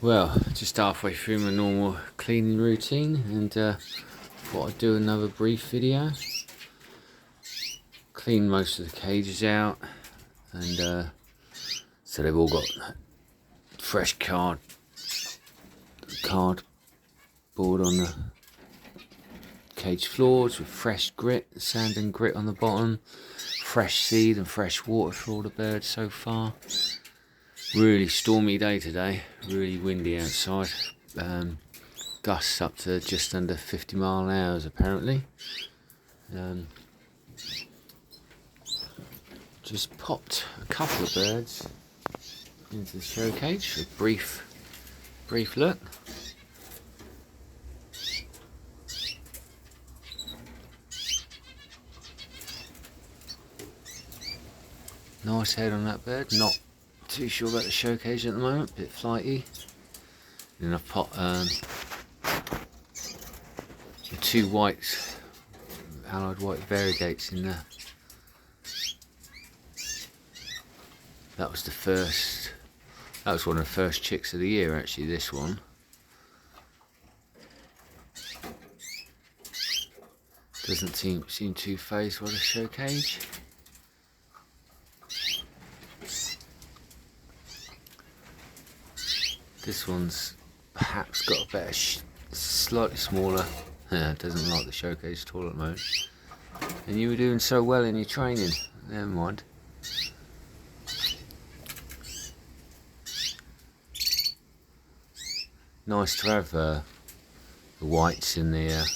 Well, just halfway through my normal cleaning routine, and thought I'd do another brief video. Clean most of the cages out, and so they've all got fresh cardboard on the cage floors with fresh grit, sand and grit on the bottom, fresh seed and fresh water for all the birds so far. Really stormy day today, really windy outside, gusts up to just under 50 mile an hour apparently. Just popped a couple of birds into the show cage for a brief look. Nice head on that bird, not too sure about the show cage at the moment, bit flighty. Then I've popped the two white, allied white variegates in there. That was one of the first chicks of the year actually, this one. Doesn't seem too phased by the show cage. This one's perhaps got a better, slightly smaller. Doesn't like the show cage at all at the moment. And you were doing so well in your training. Never mind. Nice to have the whites in the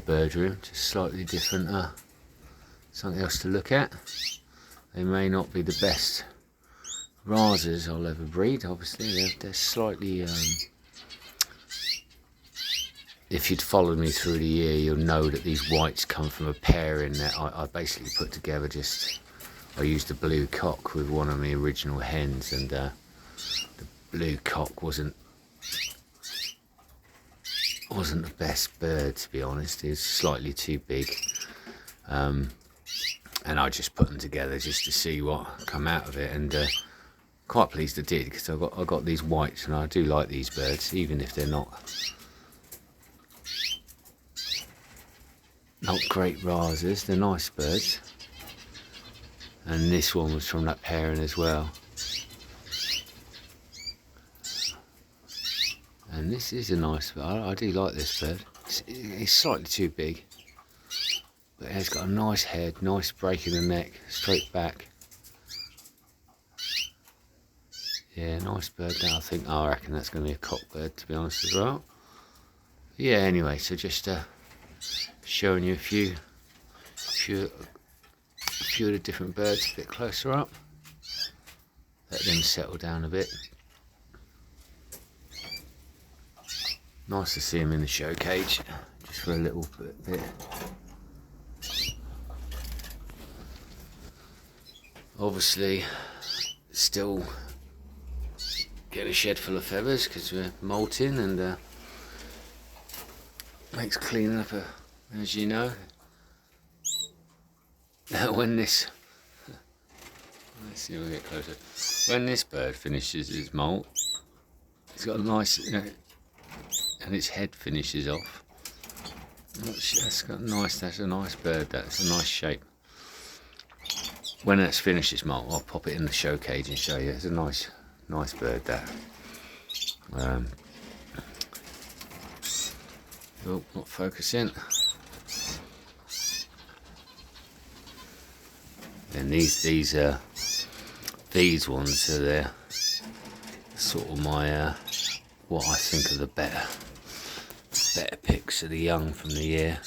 bird room. Just slightly different. Something else to look at. They may not be the best Razas I'll ever breed. Obviously, they're slightly. If you'd followed me through the year, you'll know that these whites come from a pairing that I basically put together. I used a blue cock with one of my original hens, and the blue cock wasn't the best bird, to be honest. It was slightly too big, and I just put them together just to see what come out of it, and quite pleased I did, because I got these whites, and I do like these birds, even if they're not great Razas. They're nice birds, and this one was from that pairing as well. And this is a nice bird. I do like this bird. It's slightly too big, but it's got a nice head, nice break in the neck, straight back. Yeah, nice bird. Now I reckon that's going to be a cock bird, to be honest, as well. Yeah. Anyway, so just showing you a few of the different birds a bit closer up. Let them settle down a bit. Nice to see them in the show cage, just for a little bit. Obviously, still getting a shed full of feathers because we're molting, and makes cleaning up as you know. When this, let's see if we get closer. When this bird finishes his molt, it's got a nice, and its head finishes off. That's a nice bird. That's a nice shape. When it's finished its molt, I'll pop it in the show cage and show you. It's a nice bird, that. Oh, not focusing. And these ones are there, sort of my what I think are the better picks of the young from the year.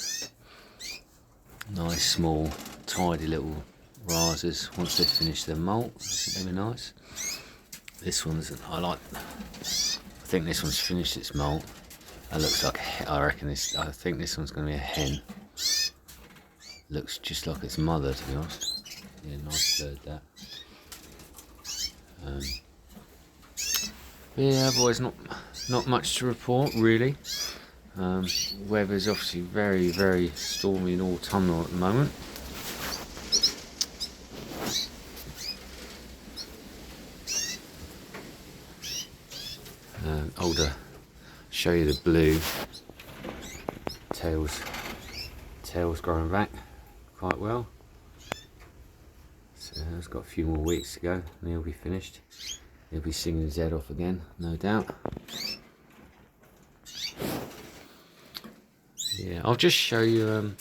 Nice, small, tidy little Razas once they finish their molt. I think they'll be nice. This one's, I think this one's finished its molt. That looks like I think this one's going to be a hen. Looks just like its mother, to be honest. Yeah, nice bird, that. Yeah, otherwise not much to report really. Weather's obviously very, very stormy and autumnal at the moment. Show you the blue tails growing back quite well. So it's got a few more weeks to go and he'll be finished. He'll be singing his head off again, no doubt. Yeah, I'll just show you,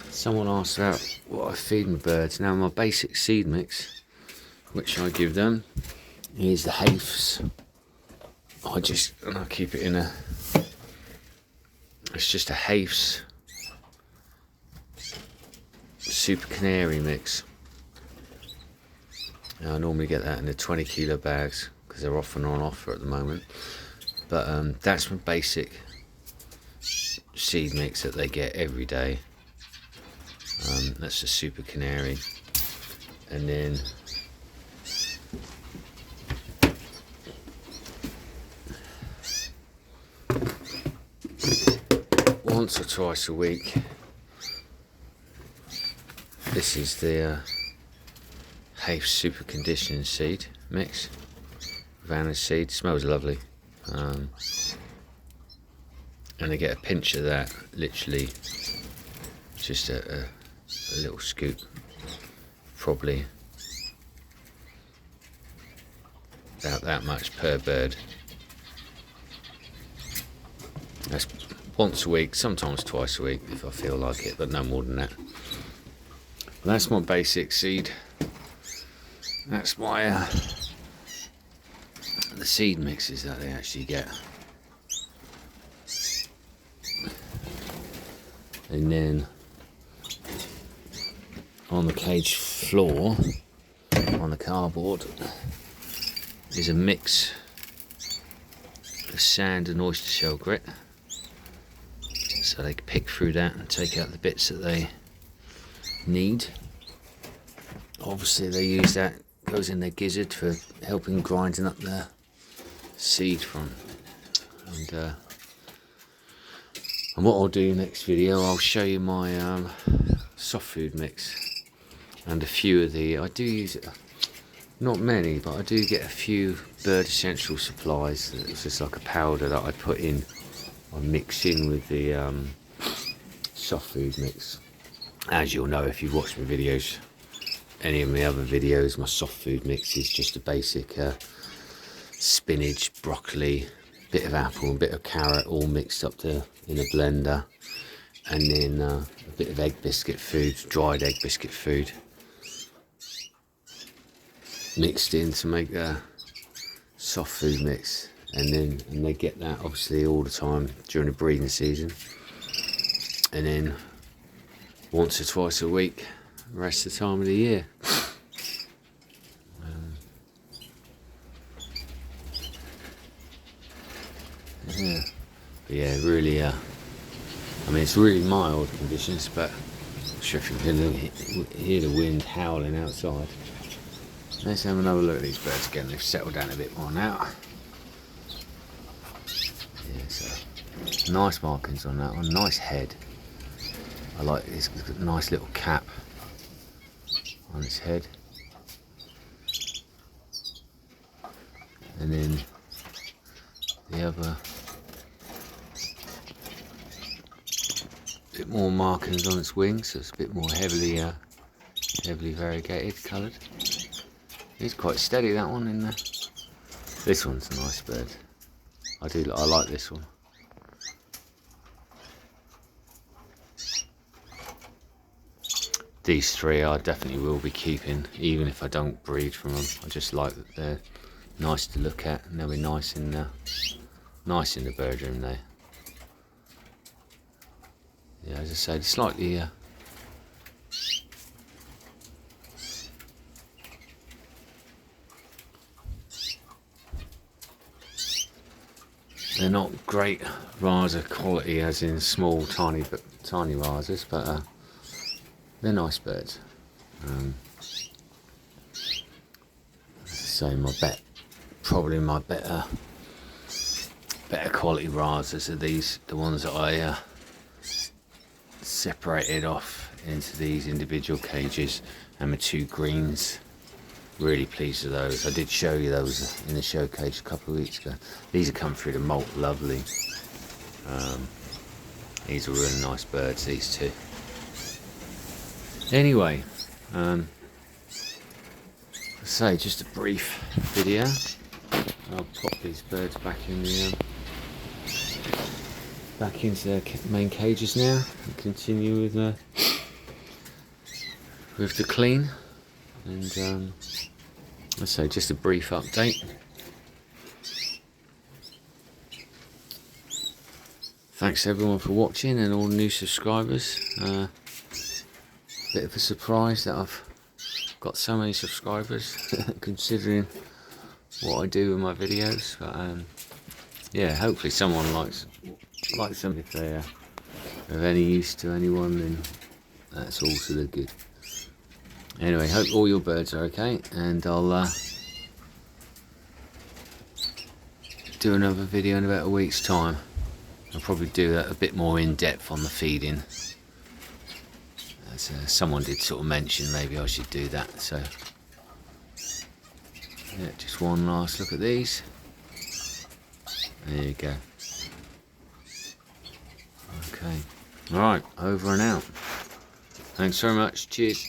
someone asked about what I feed my birds. Now my basic seed mix, which I give them, is the Hafes. I keep it in it's just a Hafes Super Canary mix. Now, I normally get that in the 20 kilo bags because they're often on offer at the moment. But that's my basic seed mix that they get every day. That's the Super Canary. And then once or twice a week, this is the Hafe Super Conditioning Seed mix. Vanilla seed, smells lovely. And I get a pinch of that, literally just a little scoop, probably about that much per bird. That's once a week, sometimes twice a week if I feel like it, but no more than that. That's my basic seed. That's my the seed mixes that they actually get. And then on the cage floor, on the cardboard, is a mix of sand and oyster shell grit. So they can pick through that and take out the bits that they need. Obviously they use that, goes in their gizzard for helping grinding up the seed from. And what I'll do next video, I'll show you my soft food mix and a few of the, I do use it, not many, but I do get a few bird essential supplies. It's just like a powder that I put in, I mix in with the soft food mix. As you'll know if you've watched my videos, any of my other videos, my soft food mix is just a basic spinach, broccoli, bit of apple and bit of carrot all mixed up in a blender, and then a bit of egg biscuit food, dried egg biscuit food, mixed in to make a soft food mix. And they get that obviously all the time during the breeding season, and then once or twice a week the rest of the time of the year. Yeah, but yeah, really I mean it's really mild conditions, but I'm sure if you can hear the wind howling outside. Let's have another look at these birds again. They've settled down a bit more now. Yeah, so nice markings on that one, nice head. I like this, it's got a nice little cap on its head. And then the other, bit more markings on its wings, so it's a bit more heavily variegated, coloured. It's quite steady, that one in there. This one's a nice bird. I like this one. These three I definitely will be keeping, even if I don't breed from them. I just like that they're nice to look at, and they'll be nice in the bird room there. Yeah, as I said, slightly they're not great Raza quality, as in small, tiny Razas, but they're nice birds. So probably my better quality Razas are these, the ones that I separated off into these individual cages, and my two greens Really pleased with those. I did show you those in the showcase a couple of weeks ago. These have come through the molt lovely. These are really nice birds, these two. Anyway, say just a brief video. I'll pop these birds back in the back into their main cages now and continue with the clean. And let's say just a brief update. Thanks everyone for watching and all new subscribers. Bit of a surprise that I've got so many subscribers considering what I do with my videos. But yeah, hopefully someone likes them. If they're of any use to anyone, then that's all to the good. Anyway, hope all your birds are okay, and I'll do another video in about a week's time. I'll probably do that a bit more in depth on the feeding, as someone did sort of mention maybe I should do that. So yeah, just one last look at these. There you go. Okay, alright, over and out. Thanks very much, cheers.